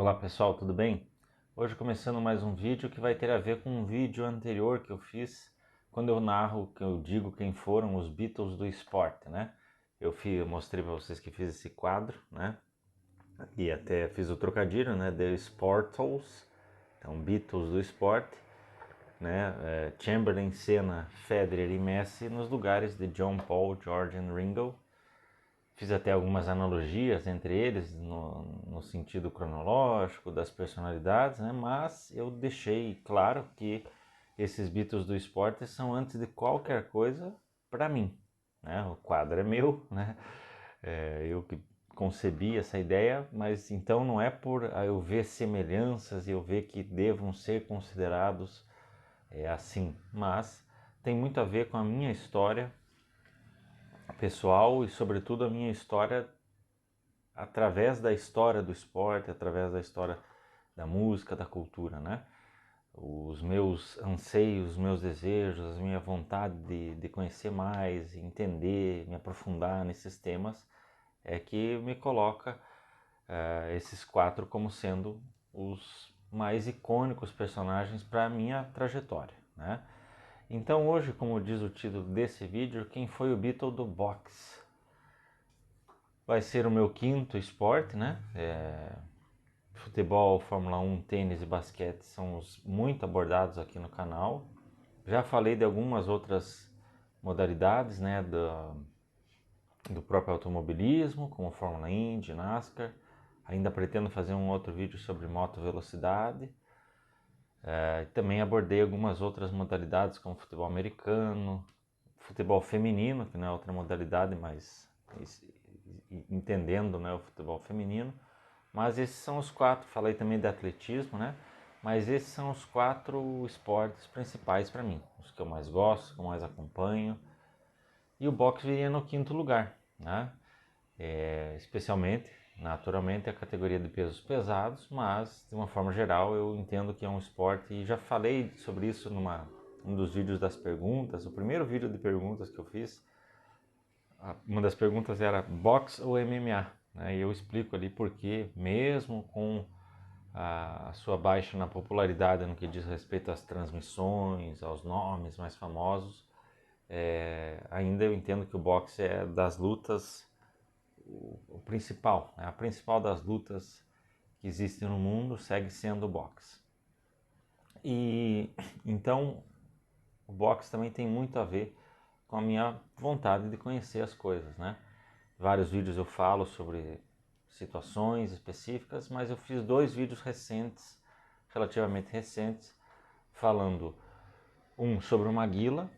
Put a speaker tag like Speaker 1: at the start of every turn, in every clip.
Speaker 1: Olá pessoal, tudo bem? Hoje começando mais um vídeo que vai ter a ver com um vídeo anterior que eu fiz quando eu narro, que eu digo quem foram os Beatles do esporte, né? Eu mostrei para vocês que fiz esse quadro, né? E até fiz o trocadilho, né? The Sportals, então Beatles do esporte, né? Chamberlain, Senna, Federer e Messi nos lugares de John, Paul, George e Ringo. Fiz até algumas analogias entre eles no sentido cronológico das personalidades, né? Mas eu deixei claro que esses Beatles do esporte são antes de qualquer coisa para mim, né? O quadro é meu, né? Eu que concebi essa ideia, mas então não é por eu ver semelhanças e eu ver que devam ser considerados assim, mas tem muito a ver com a minha história pessoal e sobretudo a minha história através da história do esporte, através da história da música, da cultura, né? Os meus anseios, os meus desejos, a minha vontade de conhecer mais, entender, me aprofundar nesses temas é que me coloca esses quatro como sendo os mais icônicos personagens para a minha trajetória, né? Então hoje, como diz o título desse vídeo, quem foi o Beatle do boxe? Vai ser o meu quinto esporte, né? Futebol, Fórmula 1, tênis e basquete são os muito abordados aqui no canal. Já falei de algumas outras modalidades, né, do próprio automobilismo, como Fórmula Indy, NASCAR. Ainda pretendo fazer um outro vídeo sobre moto velocidade. Também abordei algumas outras modalidades, como futebol americano, futebol feminino, que não é outra modalidade, mas entendendo, né, o futebol feminino. Mas esses são os quatro, falei também de atletismo, né? Mas esses são os quatro esportes principais para mim, os que eu mais gosto, os que eu mais acompanho. E o boxe viria no quinto lugar, né? Especialmente, naturalmente, a categoria de pesos pesados, mas de uma forma geral eu entendo que é um esporte e já falei sobre isso um dos vídeos das perguntas, o primeiro vídeo de perguntas que eu fiz. Uma das perguntas era boxe ou MMA, né? E eu explico ali porque, mesmo com a sua baixa na popularidade no que diz respeito às transmissões, aos nomes mais famosos, ainda eu entendo que o boxe é das lutas o principal, né? A principal das lutas que existem no mundo segue sendo o boxe. E então o boxe também tem muito a ver com a minha vontade de conhecer as coisas, né? Vários vídeos eu falo sobre situações específicas, mas eu fiz dois vídeos recentes, relativamente recentes, falando um sobre o Maguila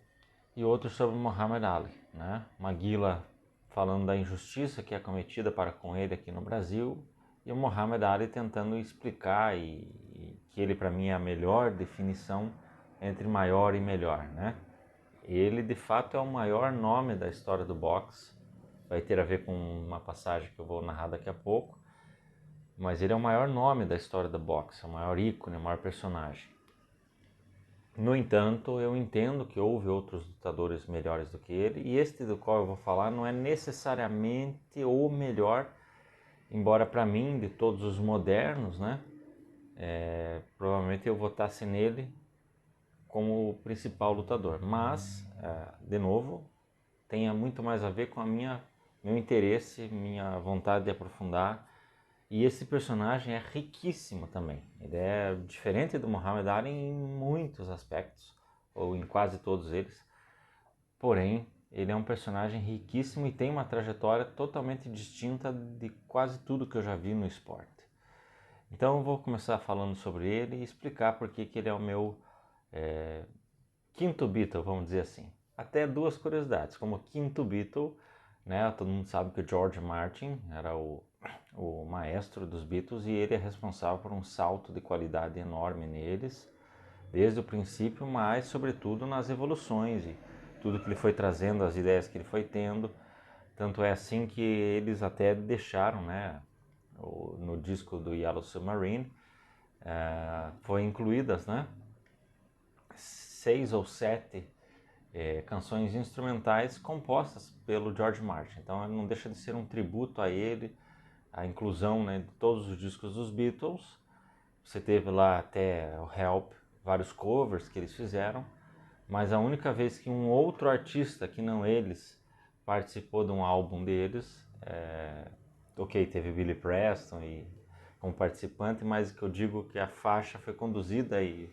Speaker 1: e outro sobre o Muhammad Ali, né? Maguila falando da injustiça que é cometida para com ele aqui no Brasil e o Muhammad Ali tentando explicar e que ele para mim é a melhor definição entre maior e melhor, né? Ele de fato é o maior nome da história do boxe, vai ter a ver com uma passagem que eu vou narrar daqui a pouco, mas ele é o maior nome da história do boxe, é o maior ícone, o maior personagem. No entanto, eu entendo que houve outros lutadores melhores do que ele, e este do qual eu vou falar não é necessariamente o melhor, embora para mim, de todos os modernos, né, provavelmente eu votasse nele como o principal lutador. Mas, de novo, tenha muito mais a ver com meu interesse, minha vontade de aprofundar. E esse personagem é riquíssimo também. Ele é diferente do Muhammad Ali em muitos aspectos, ou em quase todos eles. Porém, ele é um personagem riquíssimo e tem uma trajetória totalmente distinta de quase tudo que eu já vi no esporte. Então eu vou começar falando sobre ele e explicar por que ele é o meu quinto Beatle, vamos dizer assim. Até duas curiosidades, como quinto Beatle, né, todo mundo sabe que o George Martin era o maestro dos Beatles e ele é responsável por um salto de qualidade enorme neles, desde o princípio, mas sobretudo nas evoluções e tudo que ele foi trazendo, as ideias que ele foi tendo. Tanto é assim que eles até deixaram, né, no disco do Yellow Submarine, foi incluídas, né, 6 ou 7 canções instrumentais compostas pelo George Martin. Então não deixa de ser um tributo a ele, a inclusão, né, de todos os discos dos Beatles. Você teve lá até o Help, vários covers que eles fizeram, mas a única vez que um outro artista, que não eles, participou de um álbum deles, ok, teve Billy Preston como participante, mas que eu digo que a faixa foi conduzida e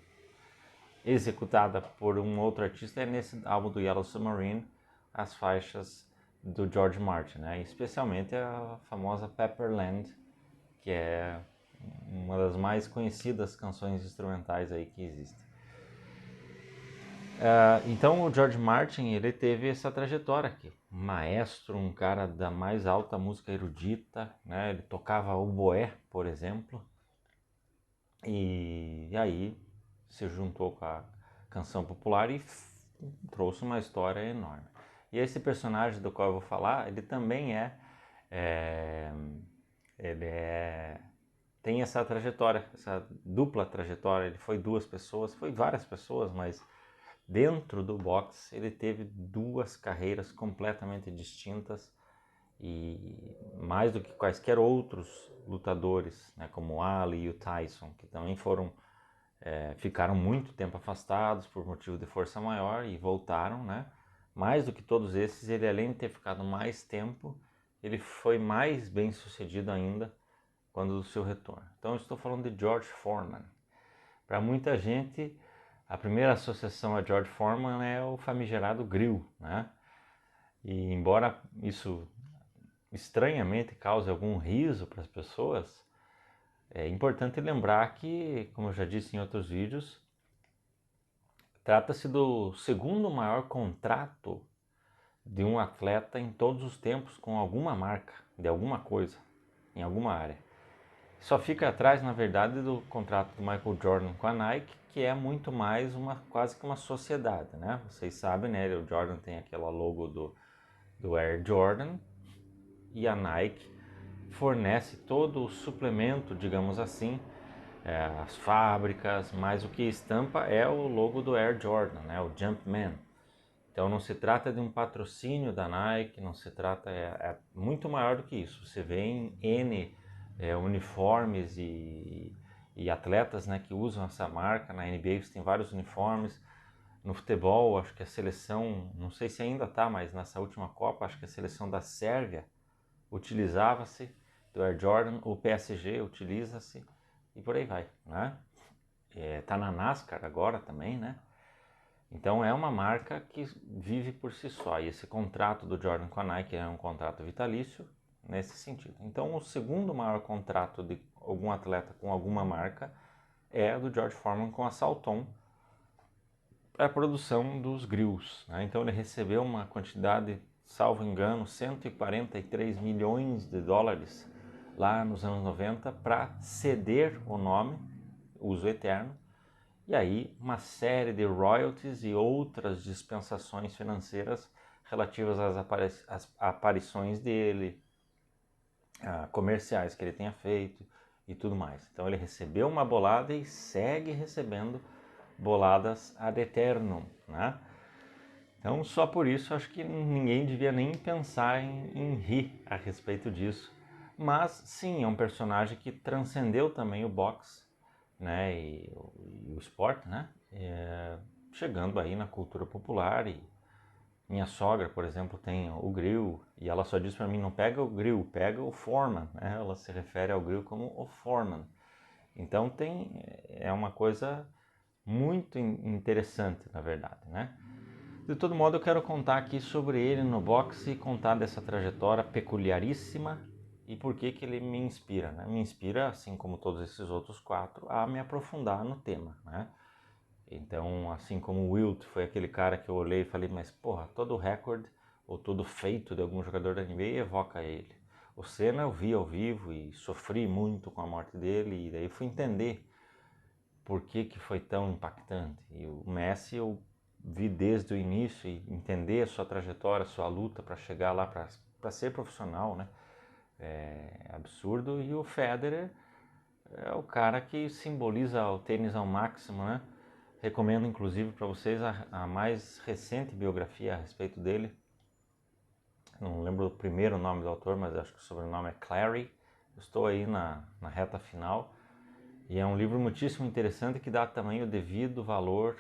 Speaker 1: executada por um outro artista é nesse álbum do Yellow Submarine, as faixas do George Martin, né? Especialmente a famosa Pepperland, que é uma das mais conhecidas canções instrumentais aí que existem. Então o George Martin, ele teve essa trajetória aqui, um maestro, um cara da mais alta música erudita, né? Ele tocava oboé, por exemplo, e aí se juntou com a canção popular e trouxe uma história enorme. E esse personagem do qual eu vou falar, ele também tem essa trajetória, essa dupla trajetória. Ele foi duas pessoas, foi várias pessoas, mas dentro do boxe ele teve duas carreiras completamente distintas e mais do que quaisquer outros lutadores, né, como o Ali e o Tyson, que também ficaram muito tempo afastados por motivo de força maior e voltaram, né? Mais do que todos esses, ele além de ter ficado mais tempo, ele foi mais bem sucedido ainda quando do seu retorno. Então eu estou falando de George Foreman. Para muita gente, a primeira associação a George Foreman é o famigerado grill, né? E embora isso estranhamente cause algum riso para as pessoas, é importante lembrar que, como eu já disse em outros vídeos, trata-se do segundo maior contrato de um atleta em todos os tempos com alguma marca, de alguma coisa, em alguma área. Só fica atrás, na verdade, do contrato do Michael Jordan com a Nike, que é muito mais quase que uma sociedade, né? Vocês sabem, né? O Jordan tem aquela logo do Air Jordan e a Nike fornece todo o suplemento, digamos assim, as fábricas, mas o que estampa é o logo do Air Jordan, né? O Jumpman. Então não se trata de um patrocínio da Nike, não se trata, é muito maior do que isso. Você vê em N uniformes e atletas, né, que usam essa marca. Na NBA você tem vários uniformes. No futebol, acho que a seleção, não sei se ainda está, mas nessa última Copa, acho que a seleção da Sérvia utilizava-se do Air Jordan, o PSG utiliza-se e por aí vai, né? Tá na NASCAR agora também, né? Então é uma marca que vive por si só, e esse contrato do Jordan com a Nike é um contrato vitalício nesse sentido. Então o segundo maior contrato de algum atleta com alguma marca é do George Foreman com a Salton para a produção dos grills, né? Então ele recebeu uma quantidade, salvo engano, 143 milhões de dólares lá nos anos 90 para ceder o nome, uso eterno, e aí uma série de royalties e outras dispensações financeiras relativas às aparições dele, a comerciais que ele tenha feito e tudo mais. Então ele recebeu uma bolada e segue recebendo boladas ad eternum, né? Então só por isso acho que ninguém devia nem pensar em rir a respeito disso. Mas sim, é um personagem que transcendeu também o boxe, né, e o esporte, né, chegando aí na cultura popular. E minha sogra, por exemplo, tem o grill e ela só diz para mim, não pega o grill, pega o foreman, né? Ela se refere ao grill como o foreman. Então é uma coisa muito interessante, na verdade, né? De todo modo, eu quero contar aqui sobre ele no boxe e contar dessa trajetória peculiaríssima e por que ele me inspira, né? Me inspira, assim como todos esses outros quatro, a me aprofundar no tema, né? Então, assim como o Wilt foi aquele cara que eu olhei e falei, mas porra, todo recorde ou todo feito de algum jogador da NBA evoca ele. O Senna eu vi ao vivo e sofri muito com a morte dele e daí fui entender por que foi tão impactante. E o Messi eu vi desde o início e entender a sua trajetória, a sua luta para chegar lá para ser profissional, né? É absurdo. E o Federer é o cara que simboliza o tênis ao máximo, né? Recomendo inclusive para vocês a mais recente biografia a respeito dele. Não lembro o primeiro nome do autor, mas acho que o sobrenome é Clary, estou aí na reta final e é um livro muitíssimo interessante que dá também o devido valor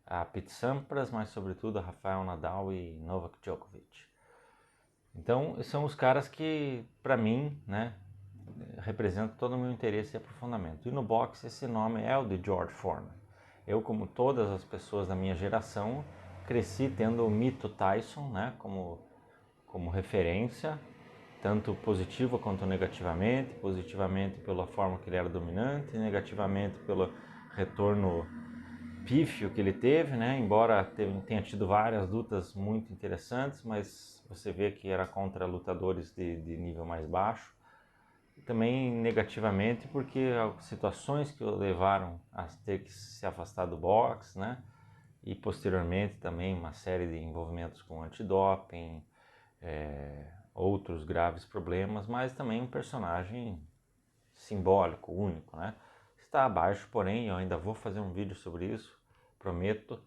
Speaker 1: a Pete Sampras, mas sobretudo a Rafael Nadal e Novak Djokovic. Então, são os caras que, para mim, né, representam todo o meu interesse e aprofundamento. E no boxe, esse nome é o de George Foreman. Eu, como todas as pessoas da minha geração, cresci tendo o mito Tyson, né, como referência, tanto positiva quanto negativamente. Positivamente pela forma que ele era dominante, negativamente pelo retorno pífio que ele teve, né? Embora tenha tido várias lutas muito interessantes, mas você vê que era contra lutadores de nível mais baixo. E também negativamente porque situações que o levaram a ter que se afastar do boxe, né? E posteriormente também uma série de envolvimentos com antidoping, outros graves problemas, mas também um personagem simbólico, único, né? Está abaixo, porém, eu ainda vou fazer um vídeo sobre isso, prometo,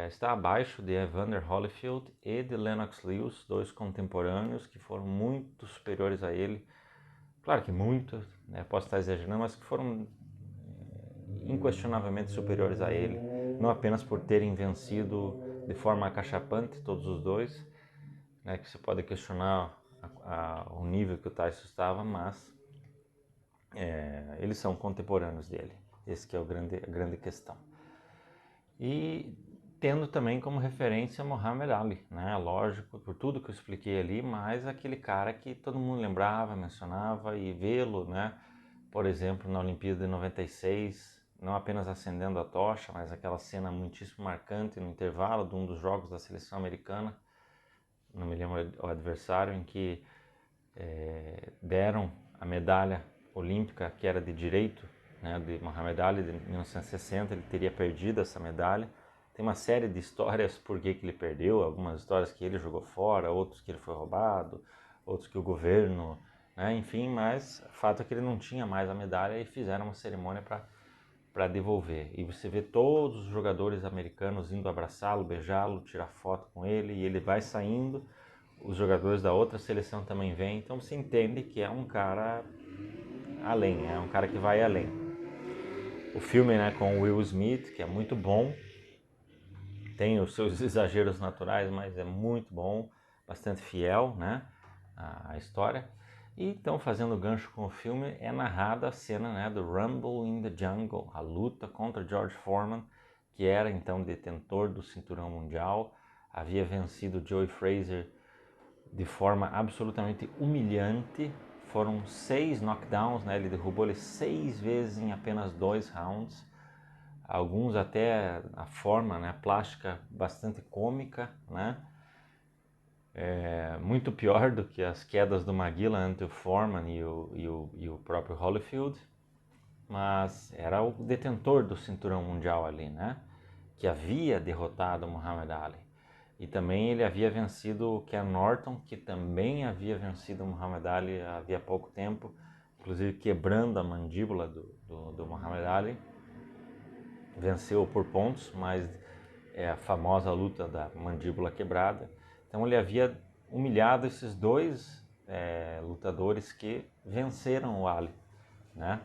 Speaker 1: está abaixo de Evander Holyfield e de Lennox Lewis, dois contemporâneos que foram muito superiores a ele, claro que muito, né? Posso estar exagerando, mas que foram inquestionavelmente superiores a ele, não apenas por terem vencido de forma acachapante todos os dois, né? Que você pode questionar o nível que o Tyson estava, mas eles são contemporâneos dele. Esse que é a grande questão. E tendo também como referência Muhammad Ali, né? Lógico, por tudo que eu expliquei ali, mas aquele cara que todo mundo lembrava, mencionava, e vê-lo, né? Por exemplo, na Olimpíada de 96, não apenas acendendo a tocha, mas aquela cena muitíssimo marcante no intervalo de um dos jogos da seleção americana, não me lembro o adversário, em que deram a medalha olímpica que era de direito, né, de Muhammad Ali de 1960, ele teria perdido essa medalha. Tem uma série de histórias por que ele perdeu, algumas histórias que ele jogou fora, outros que ele foi roubado, outros que o governo, né, enfim, mas o fato é que ele não tinha mais a medalha e fizeram uma cerimônia para devolver. E você vê todos os jogadores americanos indo abraçá-lo, beijá-lo, tirar foto com ele, e ele vai saindo, os jogadores da outra seleção também vêm, então você entende que é um cara além, é um cara que vai além. O filme, né, com o Will Smith, que é muito bom, tem os seus exageros naturais, mas é muito bom, bastante fiel, né, a história. E então, fazendo gancho com o filme, é narrada a cena, né, do Rumble in the Jungle, a luta contra George Foreman, que era então detentor do cinturão mundial, havia vencido Joe Frazier de forma absolutamente humilhante. Foram 6 knockdowns, né? Ele derrubou ele 6 vezes em apenas 2 rounds. Alguns até a forma, né, plástica bastante cômica, né? Muito pior do que as quedas do Maguila ante o Foreman e o próprio Holyfield. Mas era o detentor do cinturão mundial ali, né? Que havia derrotado Muhammad Ali. E também ele havia vencido o Ken Norton, que também havia vencido o Muhammad Ali havia pouco tempo, inclusive quebrando a mandíbula do Muhammad Ali. Venceu por pontos, mas é a famosa luta da mandíbula quebrada. Então ele havia humilhado esses dois lutadores que venceram o Ali, né?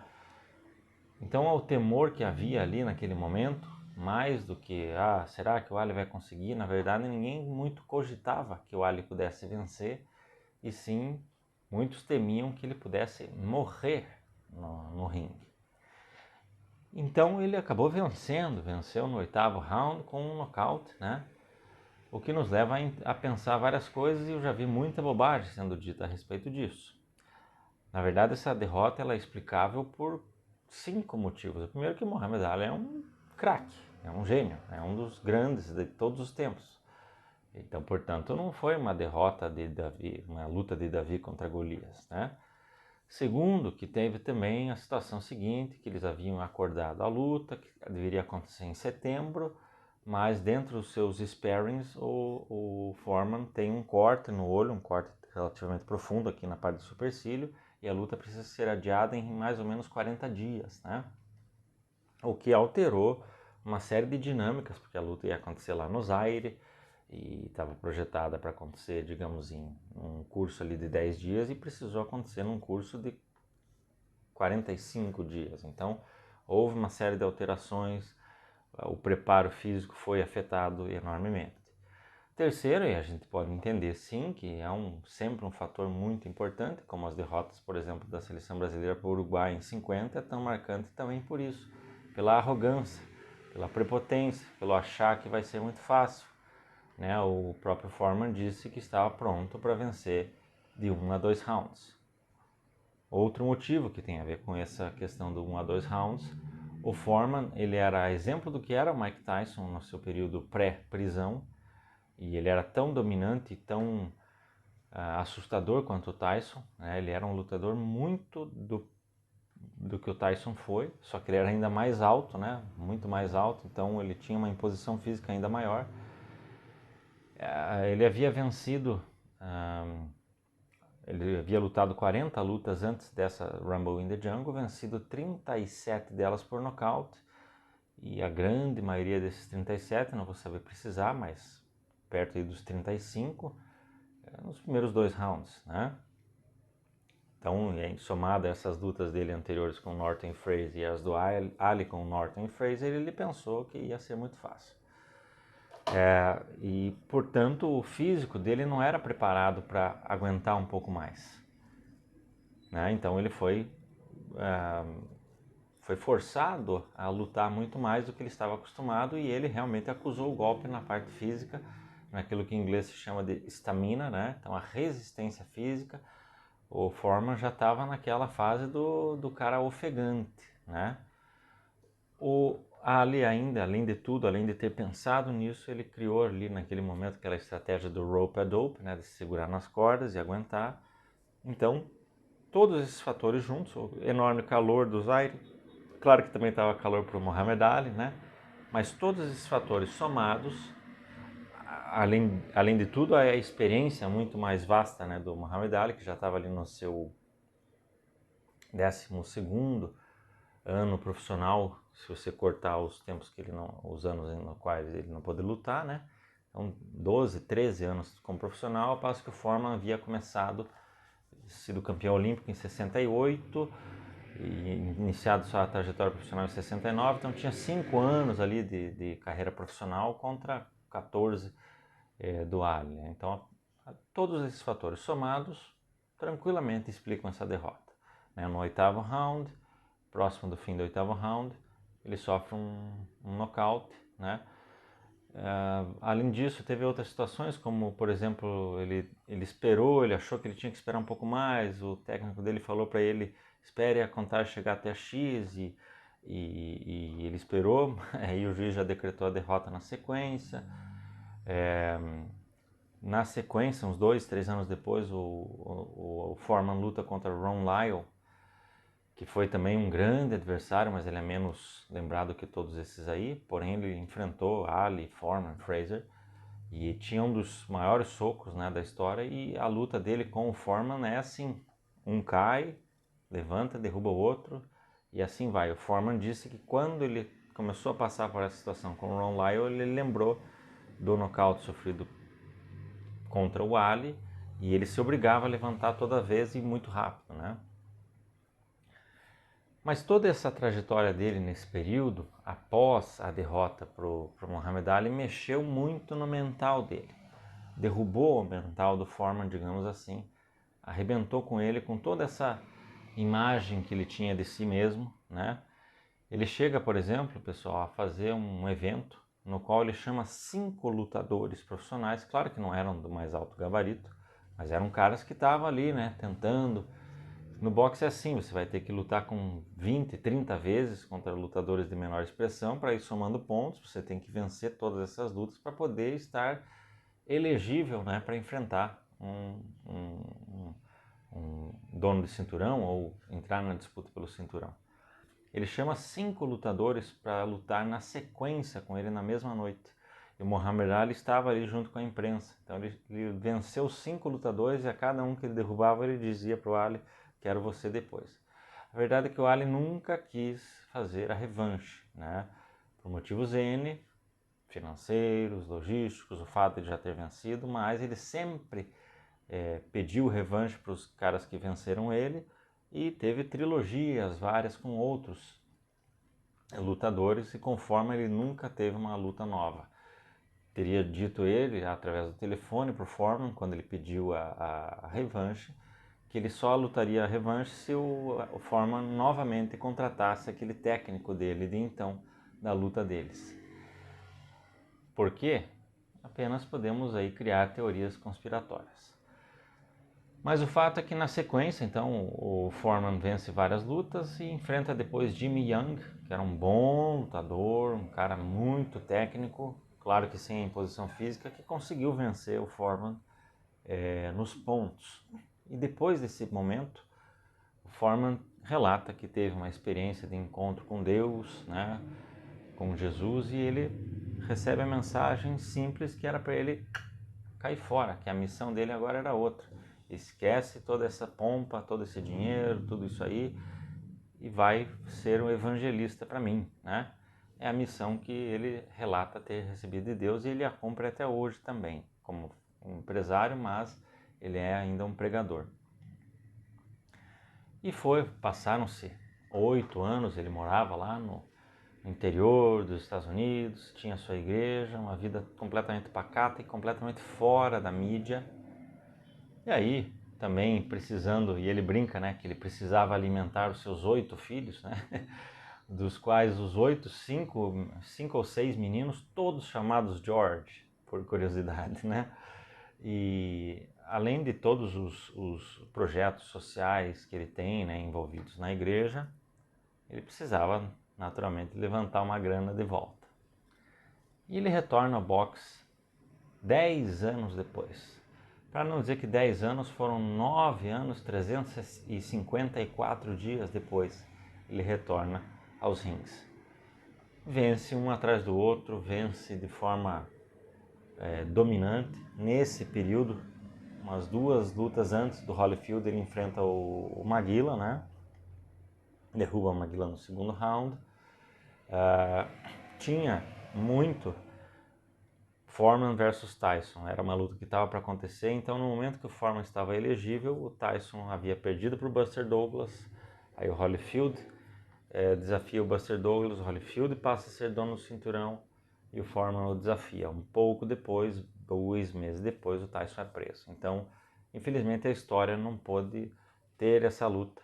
Speaker 1: Então o temor que havia ali naquele momento, mais do que, será que o Ali vai conseguir? Na verdade, ninguém muito cogitava que o Ali pudesse vencer, e sim, muitos temiam que ele pudesse morrer no ringue. Então ele acabou venceu no 8º round com um nocaute, né? O que nos leva a pensar várias coisas, e eu já vi muita bobagem sendo dita a respeito disso. Na verdade, essa derrota ela é explicável por 5 motivos. O primeiro é que Muhammad Ali é um craque, é um gênio, é um dos grandes de todos os tempos. Então, portanto, não foi uma derrota de Davi, uma luta de Davi contra Golias, né? Segundo, que teve também a situação seguinte, que eles haviam acordado a luta, que deveria acontecer em setembro, mas dentro dos seus sparrings, o Foreman tem um corte no olho, um corte relativamente profundo aqui na parte do supercílio, e a luta precisa ser adiada em mais ou menos 40 dias, né? O que alterou uma série de dinâmicas, porque a luta ia acontecer lá no Zaire, e estava projetada para acontecer, digamos, em um curso ali de 10 dias, e precisou acontecer num curso de 45 dias. Então, houve uma série de alterações, o preparo físico foi afetado enormemente. Terceiro, e a gente pode entender sim, que é sempre um fator muito importante, como as derrotas, por exemplo, da seleção brasileira para o Uruguai em 50, é tão marcante também por isso, pela arrogância, pela prepotência, pelo achar que vai ser muito fácil. Né? O próprio Foreman disse que estava pronto para vencer de 1 a 2 rounds. Outro motivo que tem a ver com essa questão do 1 a 2 rounds, o Foreman ele era exemplo do que era o Mike Tyson no seu período pré-prisão, e ele era tão dominante e tão assustador quanto o Tyson, né? Ele era um lutador muito do que o Tyson foi, só que ele era ainda mais alto, né? Muito mais alto, então ele tinha uma imposição física ainda maior. Ele havia vencido, ele havia lutado 40 lutas antes dessa Rumble in the Jungle, vencido 37 delas por nocaute, e a grande maioria desses 37, não vou saber precisar, mas perto aí dos 35, nos primeiros 2 rounds, né? Então, somado a essas lutas dele anteriores com Norton e Frazier e as do Ali com Norton e Frazier, ele pensou que ia ser muito fácil. E, portanto, o físico dele não era preparado para aguentar um pouco mais. Né? Então, ele foi forçado a lutar muito mais do que ele estava acostumado, e ele realmente acusou o golpe na parte física, naquilo que em inglês se chama de stamina, né? Então a resistência física. O Foreman já estava naquela fase do cara ofegante, né? O Ali ainda, além de tudo, além de ter pensado nisso, ele criou ali naquele momento aquela estratégia do rope a dope, né? De se segurar nas cordas e aguentar. Então, todos esses fatores juntos, o enorme calor do Zaire, claro que também estava calor para o Muhammad Ali, né? Mas todos esses fatores somados, além de tudo, a experiência muito mais vasta, né, do Muhammad Ali, que já estava ali no seu 12º ano profissional, se você cortar os tempos que ele não, os anos nos quais ele não pôde lutar, né? Então, 12, 13 anos como profissional, ao passo que o Foreman havia começado, sido campeão olímpico em 68 e iniciado sua trajetória profissional em 69, então tinha 5 anos ali de carreira profissional contra 14 do Ali. Né? Então, todos esses fatores somados tranquilamente explicam essa derrota. Né? No 8º round, próximo do fim do 8º round, ele sofre um nocaute, né? Além disso, teve outras situações, como por exemplo, ele esperou, ele achou que ele tinha que esperar um pouco mais, o técnico dele falou para ele, espere a contagem chegar até X, e ele esperou, aí o juiz já decretou a derrota na sequência. Na sequência, uns 2, 3 anos depois, o Foreman luta contra Ron Lyle, que foi também um grande adversário, mas ele é menos lembrado que todos esses aí, porém ele enfrentou Ali, Foreman, Frazier, e tinha um dos maiores socos, né, da história, e a luta dele com o Foreman é assim, um cai, levanta, derruba o outro, e assim vai. O Foreman disse que quando ele começou a passar por essa situação com o Ron Lyle, ele lembrou do nocaute sofrido contra o Ali, e ele se obrigava a levantar toda vez e muito rápido, né? Mas toda essa trajetória dele nesse período, após a derrota para o Muhammad Ali, mexeu muito no mental dele. Derrubou o mental do Foreman, digamos assim, arrebentou com ele, com toda essa imagem que ele tinha de si mesmo, né? Ele chega, por exemplo, pessoal, a fazer um evento no qual ele chama 5 lutadores profissionais, claro que não eram do mais alto gabarito, mas eram caras que estavam ali, né, tentando. No boxe é assim, você vai ter que lutar com 20, 30 vezes contra lutadores de menor expressão para ir somando pontos, você tem que vencer todas essas lutas para poder estar elegível, né, para enfrentar um dono de cinturão ou entrar na disputa pelo cinturão. Ele chama 5 lutadores para lutar na sequência com ele na mesma noite. E o Muhammad Ali estava ali junto com a imprensa. Então ele venceu 5 lutadores e a cada um que ele derrubava ele dizia para o Ali, quero você depois. A verdade é que o Ali nunca quis fazer a revanche, né? Por motivos N, financeiros, logísticos, o fato de já ter vencido, mas ele sempre pediu revanche para os caras que venceram ele, e teve trilogias várias com outros lutadores, e conforme ele nunca teve uma luta nova. Teria dito ele, através do telefone, para o Foreman, quando ele pediu a revanche, que ele só lutaria a revanche se o Foreman novamente contratasse aquele técnico dele de então, da luta deles. Por quê? Apenas podemos aí criar teorias conspiratórias. Mas o fato é que na sequência, então, o Foreman vence várias lutas e enfrenta depois Jimmy Young, que era um bom lutador, um cara muito técnico, claro que sem imposição física, que conseguiu vencer o Foreman nos pontos. E depois desse momento, o Foreman relata que teve uma experiência de encontro com Deus, né, com Jesus, e ele recebe a mensagem simples que era para ele cair fora, que a missão dele agora era outra. Esquece toda essa pompa, todo esse dinheiro, tudo isso aí, e vai ser um evangelista para mim, né? É a missão que ele relata ter recebido de Deus, e ele a cumpre até hoje também, como um empresário, mas ele é ainda um pregador. E passaram-se 8 anos, ele morava lá no interior dos Estados Unidos, tinha sua igreja, uma vida completamente pacata e completamente fora da mídia. E aí, também precisando, e ele brinca, né, que ele precisava alimentar os seus 8 filhos, né, dos quais os 8, 5 ou 6 meninos, todos chamados George, por curiosidade, né, e além de todos os projetos sociais que ele tem, né, envolvidos na igreja, ele precisava, naturalmente, levantar uma grana de volta. E ele retorna ao boxe 10 anos depois. Para não dizer que 10 anos, foram 9 anos, 354 dias depois, ele retorna aos rings. Vence um atrás do outro, vence de forma dominante. Nesse período, umas 2 lutas antes do Holyfield, ele enfrenta o Maguila, né? Derruba o Maguila no segundo round. Tinha muito Foreman versus Tyson, era uma luta que estava para acontecer, então no momento que o Foreman estava elegível, o Tyson havia perdido para o Buster Douglas, aí o Holyfield desafia o Buster Douglas, o Holyfield passa a ser dono do cinturão e o Foreman o desafia. Um pouco depois, 2 meses depois, o Tyson é preso. Então, infelizmente a história não pôde ter essa luta,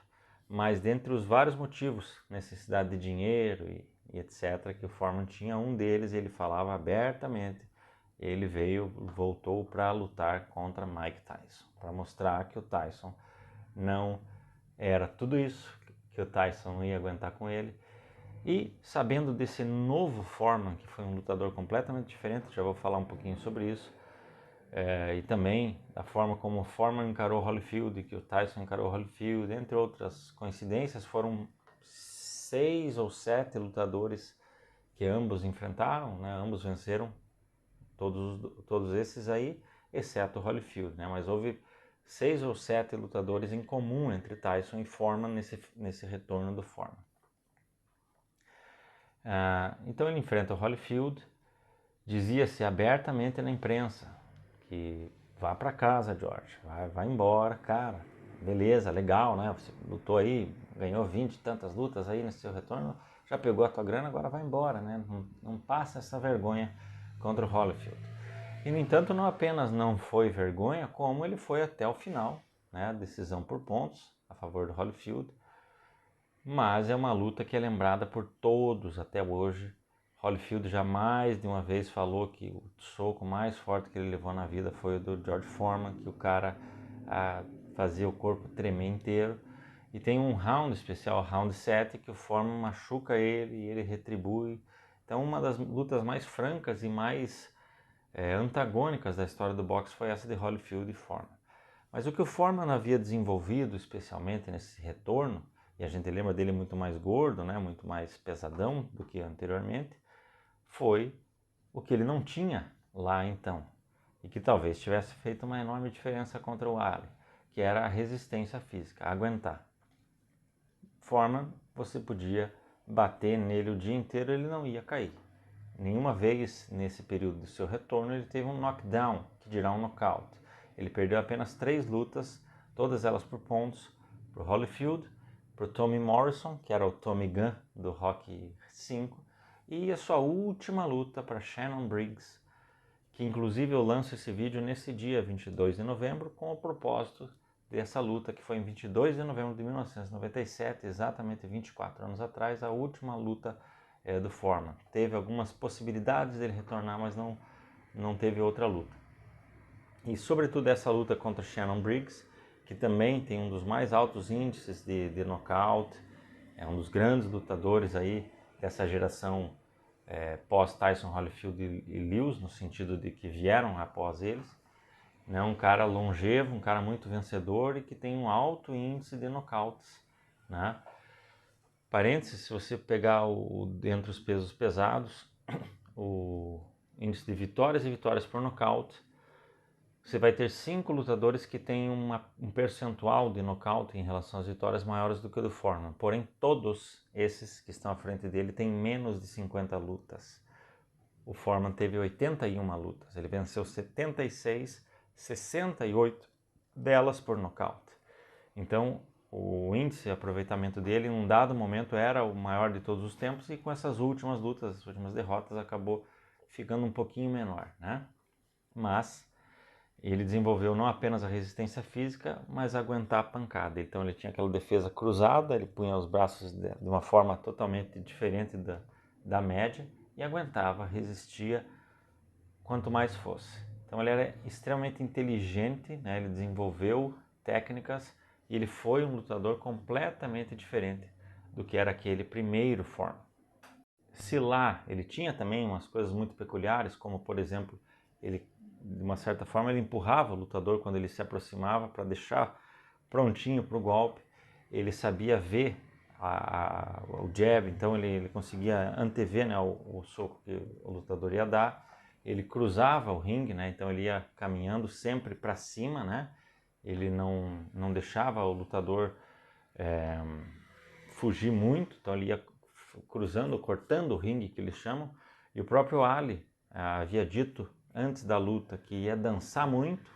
Speaker 1: mas dentre os vários motivos, necessidade de dinheiro e etc., que o Foreman tinha, um deles ele falava abertamente. Ele voltou para lutar contra Mike Tyson, para mostrar que o Tyson não era tudo isso, que o Tyson não ia aguentar com ele. E sabendo desse novo Foreman, que foi um lutador completamente diferente, já vou falar um pouquinho sobre isso, e também da forma como o Foreman encarou Holyfield, que o Tyson encarou Holyfield, entre outras coincidências, foram 6 ou 7 lutadores que ambos enfrentaram, né? Ambos venceram todos esses aí, exceto o Holyfield, né? Mas houve 6 ou 7 lutadores em comum entre Tyson e Foreman nesse retorno do Foreman. Então ele enfrenta o Holyfield, dizia-se abertamente na imprensa que vá para casa, George, vai embora, cara, beleza, legal, né? Você lutou aí, ganhou 20 e tantas lutas aí nesse seu retorno, já pegou a tua grana, agora vai embora, né? Não passa essa vergonha contra o Holyfield. E, no entanto, não apenas não foi vergonha, como ele foi até o final, né? Decisão por pontos a favor do Holyfield. Mas é uma luta que é lembrada por todos até hoje. Holyfield já mais de uma vez falou que o soco mais forte que ele levou na vida foi o do George Foreman, que o cara fazia o corpo tremer inteiro. E tem um round especial, round 7, que o Foreman machuca ele e ele retribui. Então uma das lutas mais francas e mais antagônicas da história do boxe foi essa de Holyfield e Foreman. Mas o que o Foreman havia desenvolvido, especialmente nesse retorno, e a gente lembra dele muito mais gordo, né, muito mais pesadão do que anteriormente, foi o que ele não tinha lá então, e que talvez tivesse feito uma enorme diferença contra o Ali, que era a resistência física, aguentar. Foreman, você podia bater nele o dia inteiro, ele não ia cair. Nenhuma vez nesse período do seu retorno ele teve um knockdown, que dirá um knockout. Ele perdeu apenas 3 lutas, todas elas por pontos, para o Holyfield para o Tommy Morrison, que era o Tommy Gunn do Rocky V, e a sua última luta para Shannon Briggs, que inclusive eu lanço esse vídeo nesse dia, 22 de novembro, com o propósito dessa luta, que foi em 22 de novembro de 1997, exatamente 24 anos atrás, a última luta do Foreman. Teve algumas possibilidades dele retornar, mas não teve outra luta. E sobretudo essa luta contra Shannon Briggs, que também tem um dos mais altos índices de nocaute, é um dos grandes lutadores aí dessa geração pós-Tyson Holyfield e Lewis, no sentido de que vieram após eles, né? Um cara longevo, um cara muito vencedor e que tem um alto índice de nocautes, né? Parênteses, se você pegar dentre os pesos pesados, o índice de vitórias e vitórias por nocaute, você vai ter 5 lutadores que têm um percentual de nocaute em relação às vitórias maiores do que o do Foreman. Porém, todos esses que estão à frente dele têm menos de 50 lutas. O Foreman teve 81 lutas. Ele venceu 76, 68 delas por nocaute. Então, o índice de aproveitamento dele, em um dado momento, era o maior de todos os tempos, e com essas últimas lutas, as últimas derrotas, acabou ficando um pouquinho menor, né? Mas ele desenvolveu não apenas a resistência física, mas aguentar a pancada. Então ele tinha aquela defesa cruzada, ele punha os braços de uma forma totalmente diferente da média e aguentava, resistia quanto mais fosse. Então ele era extremamente inteligente, né? Ele desenvolveu técnicas e ele foi um lutador completamente diferente do que era aquele primeiro Foreman. Se lá ele tinha também umas coisas muito peculiares, como por exemplo, ele de uma certa forma ele empurrava o lutador quando ele se aproximava para deixar prontinho para o golpe. Ele sabia ver o jab, então ele conseguia antever, né, o soco que o lutador ia dar. Ele cruzava o ringue, né, então ele ia caminhando sempre para cima, né, ele não deixava o lutador fugir muito, então ele ia cruzando, cortando o ringue, que eles chamam. E o próprio Ali havia dito antes da luta que ia dançar muito,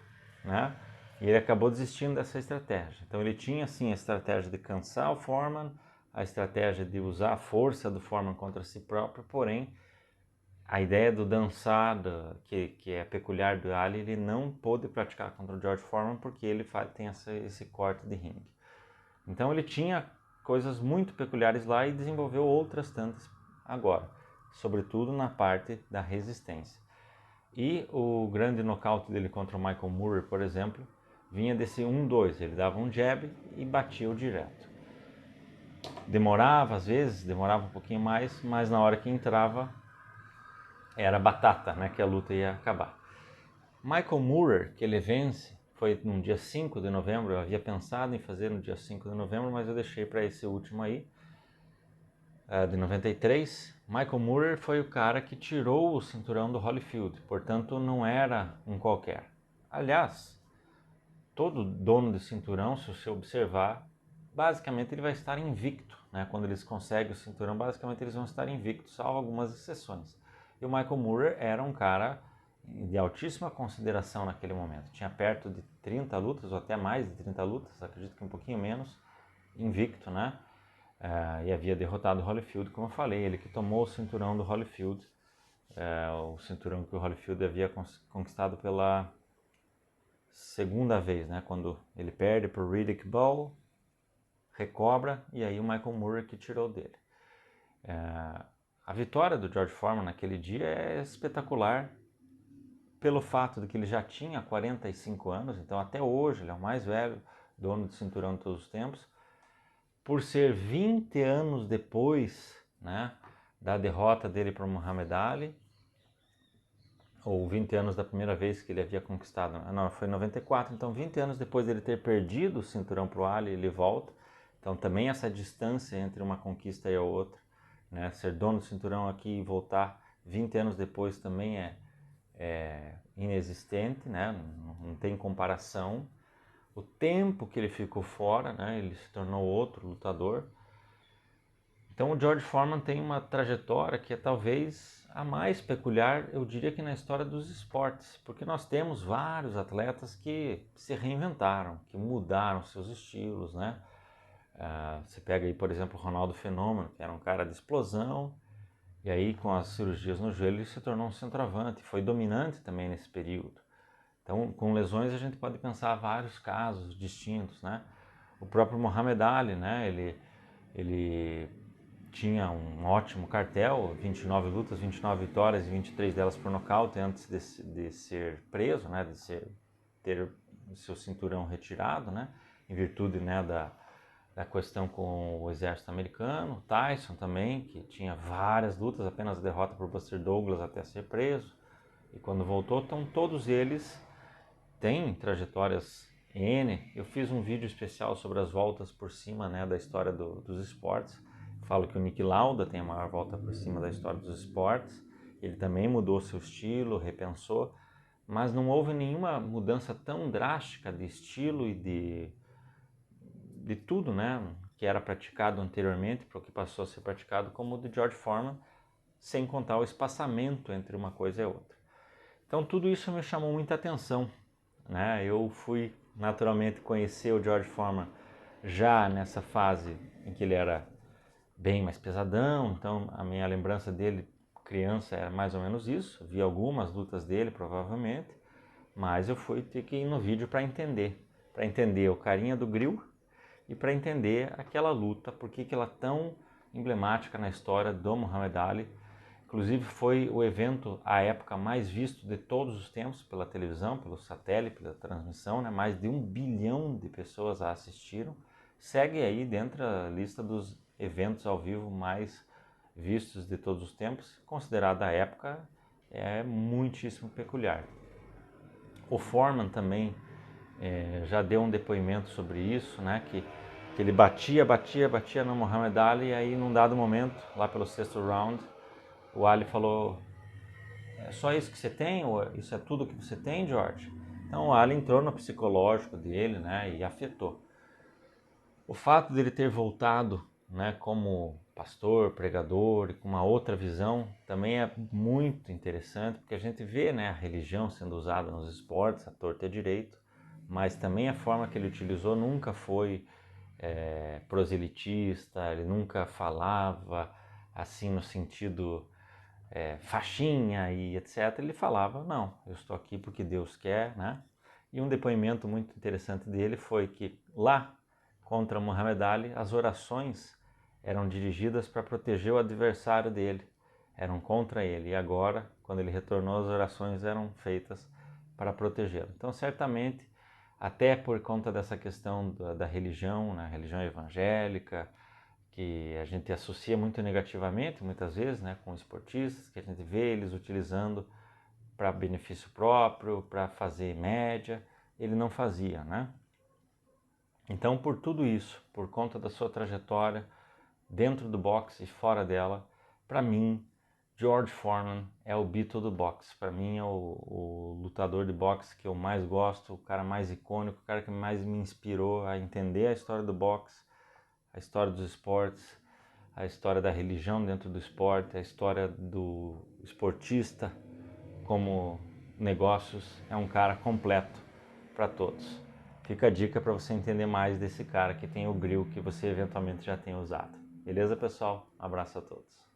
Speaker 1: né? E ele acabou desistindo dessa estratégia. Então ele tinha sim a estratégia de cansar o Foreman, a estratégia de usar a força do Foreman contra si próprio, porém a ideia do dançar, que é peculiar do Ali, ele não pôde praticar contra o George Foreman porque ele tem esse corte de ringue. Então ele tinha coisas muito peculiares lá e desenvolveu outras tantas agora, sobretudo na parte da resistência. E o grande nocaute dele contra o Michael Moorer, por exemplo, vinha desse 1-2, ele dava um jab e batia-o direto. Demorava às vezes, demorava um pouquinho mais, mas na hora que entrava era batata, né, que a luta ia acabar. Michael Moorer, que ele vence, foi no dia 5 de novembro, eu havia pensado em fazer no dia 5 de novembro, mas eu deixei para esse último aí, de 93. Michael Moorer foi o cara que tirou o cinturão do Holyfield, portanto não era um qualquer. Aliás, todo dono de cinturão, se você observar, basicamente ele vai estar invicto, né? Quando eles conseguem o cinturão, basicamente eles vão estar invictos, salvo algumas exceções. E o Michael Moorer era um cara de altíssima consideração naquele momento. Tinha perto de 30 lutas, ou até mais de 30 lutas, acredito que um pouquinho menos, invicto, né? E havia derrotado o Holyfield, como eu falei, ele que tomou o cinturão do Holyfield, o cinturão que o Holyfield havia conquistado pela segunda vez, né? Quando ele perde para o Riddick Bowe, recobra, e aí o Michael Moorer que tirou dele. A vitória do George Foreman naquele dia é espetacular, pelo fato de que ele já tinha 45 anos, então até hoje ele é o mais velho dono de cinturão de todos os tempos, por ser 20 anos depois, né, da derrota dele para o Muhammad Ali, ou 20 anos da primeira vez que ele havia conquistado, não, foi em 94, então 20 anos depois dele ter perdido o cinturão para o Ali, ele volta, então também essa distância entre uma conquista e a outra, né, ser dono do cinturão aqui e voltar 20 anos depois também é inexistente, né? Não tem comparação. O tempo que ele ficou fora, né? Ele se tornou outro lutador. Então o George Foreman tem uma trajetória que é talvez a mais peculiar, eu diria que na história dos esportes, porque nós temos vários atletas que se reinventaram, que mudaram seus estilos, né? Você pega aí, por exemplo, o Ronaldo Fenômeno, que era um cara de explosão, e aí com as cirurgias no joelho ele se tornou um centroavante, foi dominante também nesse período. Então, com lesões a gente pode pensar vários casos distintos, né? O próprio Muhammad Ali, né? Ele tinha um ótimo cartel, 29 lutas, 29 vitórias e 23 delas por nocaute antes de ser preso, né? Ter o seu cinturão retirado, né? Em virtude, né, da questão com o exército americano. Tyson também, que tinha várias lutas, apenas a derrota por Buster Douglas até ser preso. E quando voltou, então todos eles têm trajetórias N. Eu fiz um vídeo especial sobre as voltas por cima, né, da história dos esportes. Falo que o Niki Lauda tem a maior volta por cima da história dos esportes. Ele também mudou seu estilo, repensou, mas não houve nenhuma mudança tão drástica de estilo e de tudo, né, que era praticado anteriormente para o que passou a ser praticado, como o de George Foreman, sem contar o espaçamento entre uma coisa e outra. Então tudo isso me chamou muita atenção, né? Eu fui naturalmente conhecer o George Foreman já nessa fase em que ele era bem mais pesadão, então a minha lembrança dele criança era mais ou menos isso. Vi algumas lutas dele provavelmente, mas eu fui ter que ir no vídeo para entender o carinha do grill e para entender aquela luta, por que ela é tão emblemática na história do Muhammad Ali. Inclusive foi o evento, à época, mais visto de todos os tempos pela televisão, pelo satélite, pela transmissão, né? Mais de 1 bilhão de pessoas a assistiram. Segue aí dentro da lista dos eventos ao vivo mais vistos de todos os tempos, considerado à época muitíssimo peculiar. O Foreman também já deu um depoimento sobre isso, né? Que ele batia no Muhammad Ali, e aí num dado momento, lá pelo 6º round, o Ali falou: é só isso que você tem? Ou isso é tudo que você tem, George? Então o Ali entrou no psicológico dele, né, e afetou. O fato dele ter voltado, né, como pastor, pregador e com uma outra visão também é muito interessante, porque a gente vê, né, a religião sendo usada nos esportes, a torta e a direito, mas também a forma que ele utilizou nunca foi proselitista, ele nunca falava assim no sentido faixinha e etc. Ele falava: não, eu estou aqui porque Deus quer, né? E um depoimento muito interessante dele foi que lá contra Muhammad Ali as orações eram dirigidas para proteger o adversário dele, eram contra ele, e agora, quando ele retornou, as orações eram feitas para protegê-lo. Então, certamente, até por conta dessa questão da religião, né, religião evangélica, que a gente associa muito negativamente, muitas vezes, né, com esportistas, que a gente vê eles utilizando para benefício próprio, para fazer média, ele não fazia, né? Então, por tudo isso, por conta da sua trajetória dentro do boxe e fora dela, para mim, George Foreman é o Beatle do boxe. Para mim é o lutador de boxe que eu mais gosto, o cara mais icônico, o cara que mais me inspirou a entender a história do boxe, a história dos esportes, a história da religião dentro do esporte, a história do esportista como negócios. É um cara completo para todos. Fica a dica para você entender mais desse cara que tem o grill que você eventualmente já tem usado. Beleza, pessoal? Um abraço a todos.